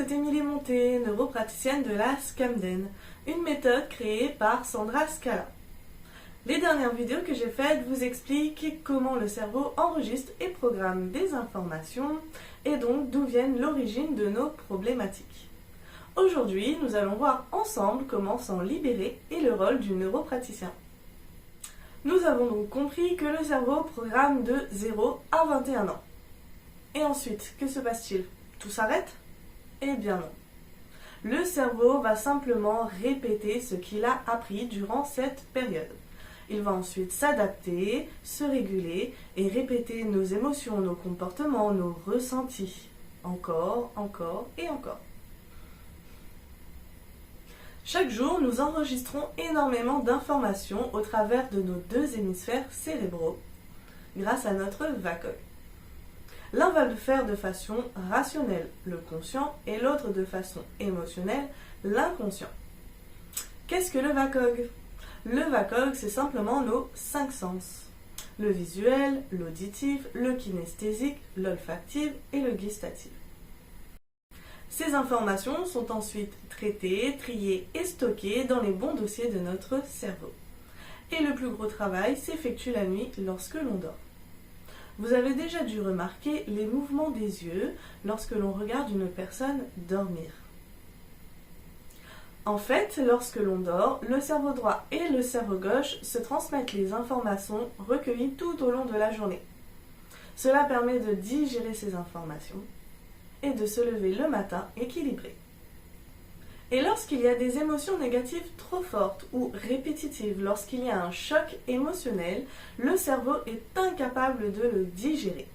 c'est Émilie Monté, neuropraticienne de la SCAMDEN, une méthode créée par Sandra Scala. Les dernières vidéos que j'ai faites vous expliquent comment le cerveau enregistre et programme des informations et donc d'où viennent l'origine de nos problématiques. Aujourd'hui, nous allons voir ensemble comment s'en libérer et le rôle du neuropraticien. Nous avons donc compris que le cerveau programme de 0 à 21 ans. Et ensuite, que se passe-t-il? Tout s'arrête? Eh bien non. Le cerveau va simplement répéter ce qu'il a appris durant cette période. Il va ensuite s'adapter, se réguler et répéter nos émotions, nos comportements, nos ressentis. Encore, encore et encore. Chaque jour, nous enregistrons énormément d'informations au travers de nos deux hémisphères cérébraux grâce à notre VACOG. L'un va le faire de façon rationnelle, le conscient, et l'autre de façon émotionnelle, l'inconscient. Qu'est-ce que le VACOG? Le VACOG, c'est simplement nos 5 sens. Le visuel, l'auditif, le kinesthésique, l'olfactif et le gustatif. Ces informations sont ensuite traitées, triées et stockées dans les bons dossiers de notre cerveau. Et le plus gros travail s'effectue la nuit lorsque l'on dort. Vous avez déjà dû remarquer les mouvements des yeux lorsque l'on regarde une personne dormir. En fait, lorsque l'on dort, le cerveau droit et le cerveau gauche se transmettent les informations recueillies tout au long de la journée. Cela permet de digérer ces informations et de se lever le matin équilibré. Et lorsqu'il y a des émotions négatives trop fortes ou répétitives, lorsqu'il y a un choc émotionnel, le cerveau est incapable de le digérer.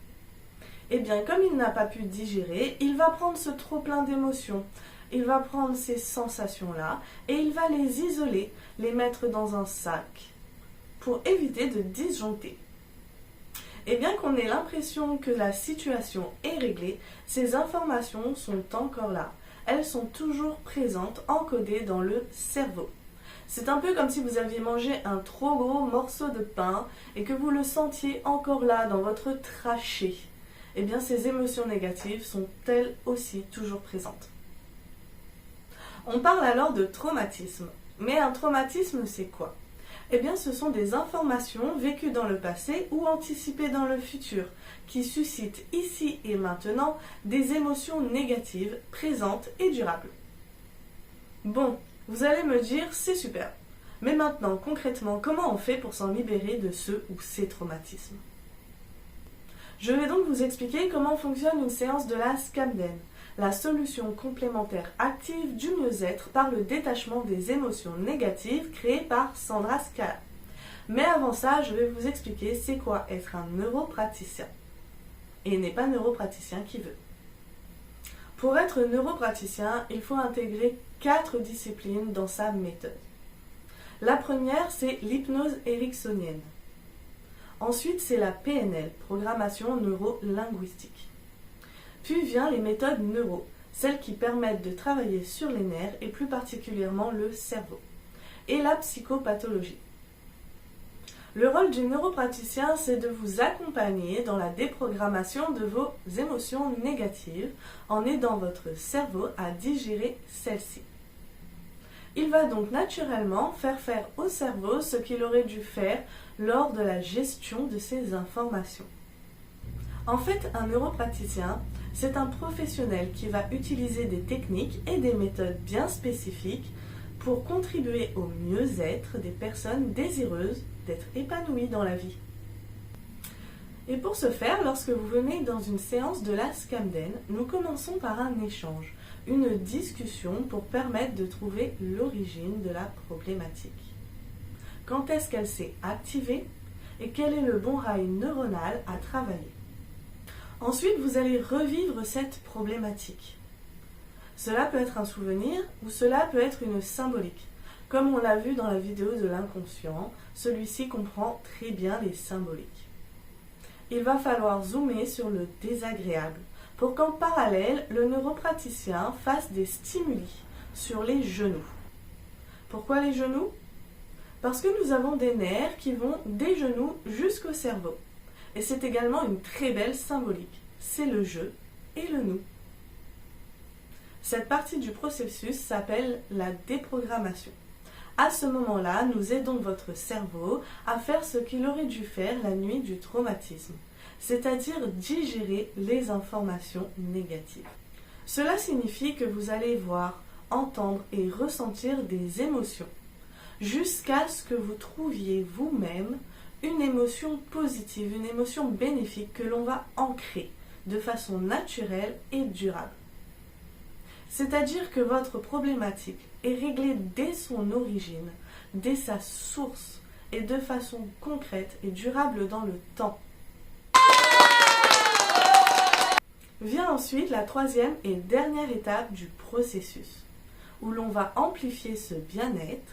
Et bien, comme il n'a pas pu digérer, il va prendre ce trop-plein d'émotions, il va prendre ces sensations-là et il va les isoler, les mettre dans un sac pour éviter de disjoncter. Et bien qu'on ait l'impression que la situation est réglée, ces informations sont encore là. Elles sont toujours présentes, encodées dans le cerveau. C'est un peu comme si vous aviez mangé un trop gros morceau de pain et que vous le sentiez encore là dans votre trachée. Eh bien, ces émotions négatives sont elles aussi toujours présentes. On parle alors de traumatisme. Mais un traumatisme, c'est quoi? Eh bien, ce sont des informations vécues dans le passé ou anticipées dans le futur, qui suscitent ici et maintenant des émotions négatives, présentes et durables. Bon, vous allez me dire, c'est super. Mais maintenant, concrètement, comment on fait pour s'en libérer de ce ou ces traumatismes? Je vais donc vous expliquer comment fonctionne une séance de la SCAMDEN, la solution complémentaire active du mieux-être par le détachement des émotions négatives créée par Sandra Scala. Mais avant ça, je vais vous expliquer c'est quoi être un neuropraticien. Et il n'est pas neuropraticien qui veut. Pour être neuropraticien, il faut intégrer 4 disciplines dans sa méthode. La première, c'est l'hypnose ericksonienne. Ensuite, c'est la PNL, programmation neuro-linguistique. Puis vient les méthodes neuro, celles qui permettent de travailler sur les nerfs et plus particulièrement le cerveau. Et la psychopathologie. Le rôle du neuropraticien, c'est de vous accompagner dans la déprogrammation de vos émotions négatives en aidant votre cerveau à digérer celles-ci. Il va donc naturellement faire au cerveau ce qu'il aurait dû faire lors de la gestion de ces informations. En fait, un neuropraticien, c'est un professionnel qui va utiliser des techniques et des méthodes bien spécifiques pour contribuer au mieux-être des personnes désireuses d'être épanouies dans la vie. Et pour ce faire, lorsque vous venez dans une séance de la SCAMDEN, nous commençons par un échange, une discussion pour permettre de trouver l'origine de la problématique. Quand est-ce qu'elle s'est activée et quel est le bon rail neuronal à travailler? Ensuite, vous allez revivre cette problématique. Cela peut être un souvenir ou cela peut être une symbolique. Comme on l'a vu dans la vidéo de l'inconscient, celui-ci comprend très bien les symboliques. Il va falloir zoomer sur le désagréable pour qu'en parallèle, le neuropraticien fasse des stimuli sur les genoux. Pourquoi les genoux? Parce que nous avons des nerfs qui vont des genoux jusqu'au cerveau. Et c'est également une très belle symbolique. C'est le je et le nous. Cette partie du processus s'appelle la déprogrammation. À ce moment-là, nous aidons votre cerveau à faire ce qu'il aurait dû faire la nuit du traumatisme, c'est-à-dire digérer les informations négatives. Cela signifie que vous allez voir, entendre et ressentir des émotions, jusqu'à ce que vous trouviez vous-même une émotion positive, une émotion bénéfique que l'on va ancrer de façon naturelle et durable. C'est-à-dire que votre problématique est réglée dès son origine, dès sa source et de façon concrète et durable dans le temps. Vient ensuite la troisième et dernière étape du processus, où l'on va amplifier ce bien-être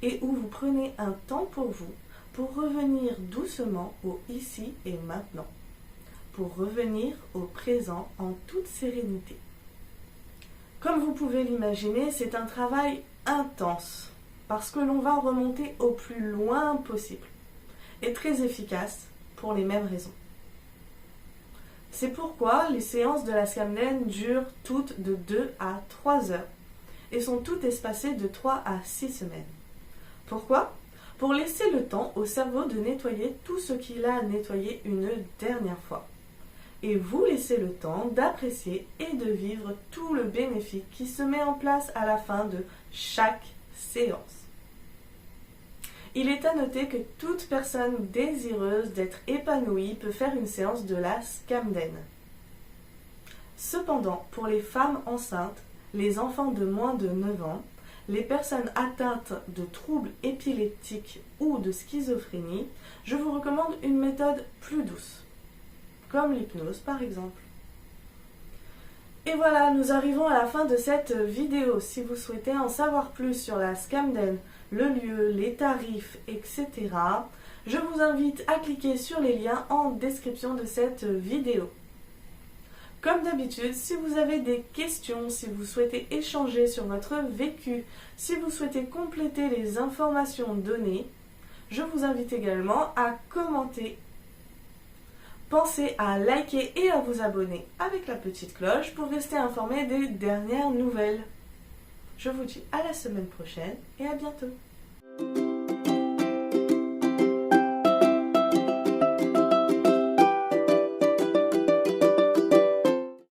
et où vous prenez un temps pour vous, pour revenir doucement au ici et maintenant, pour revenir au présent en toute sérénité. Comme vous pouvez l'imaginer, c'est un travail intense, parce que l'on va remonter au plus loin possible, et très efficace pour les mêmes raisons. C'est pourquoi les séances de la Scamden durent toutes de 2 à 3 heures, et sont toutes espacées de 3 à 6 semaines. Pourquoi ? Pour laisser le temps au cerveau de nettoyer tout ce qu'il a à nettoyer une dernière fois. Et vous laissez le temps d'apprécier et de vivre tout le bénéfice qui se met en place à la fin de chaque séance. Il est à noter que toute personne désireuse d'être épanouie peut faire une séance de la Scamden. Cependant, pour les femmes enceintes, les enfants de moins de 9 ans, les personnes atteintes de troubles épileptiques ou de schizophrénie, je vous recommande une méthode plus douce, comme l'hypnose par exemple. Et voilà, nous arrivons à la fin de cette vidéo. Si vous souhaitez en savoir plus sur la Scamden, le lieu, les tarifs, etc., je vous invite à cliquer sur les liens en description de cette vidéo. Comme d'habitude, si vous avez des questions, si vous souhaitez échanger sur votre vécu, si vous souhaitez compléter les informations données, je vous invite également à commenter. Pensez à liker et à vous abonner avec la petite cloche pour rester informé des dernières nouvelles. Je vous dis à la semaine prochaine et à bientôt.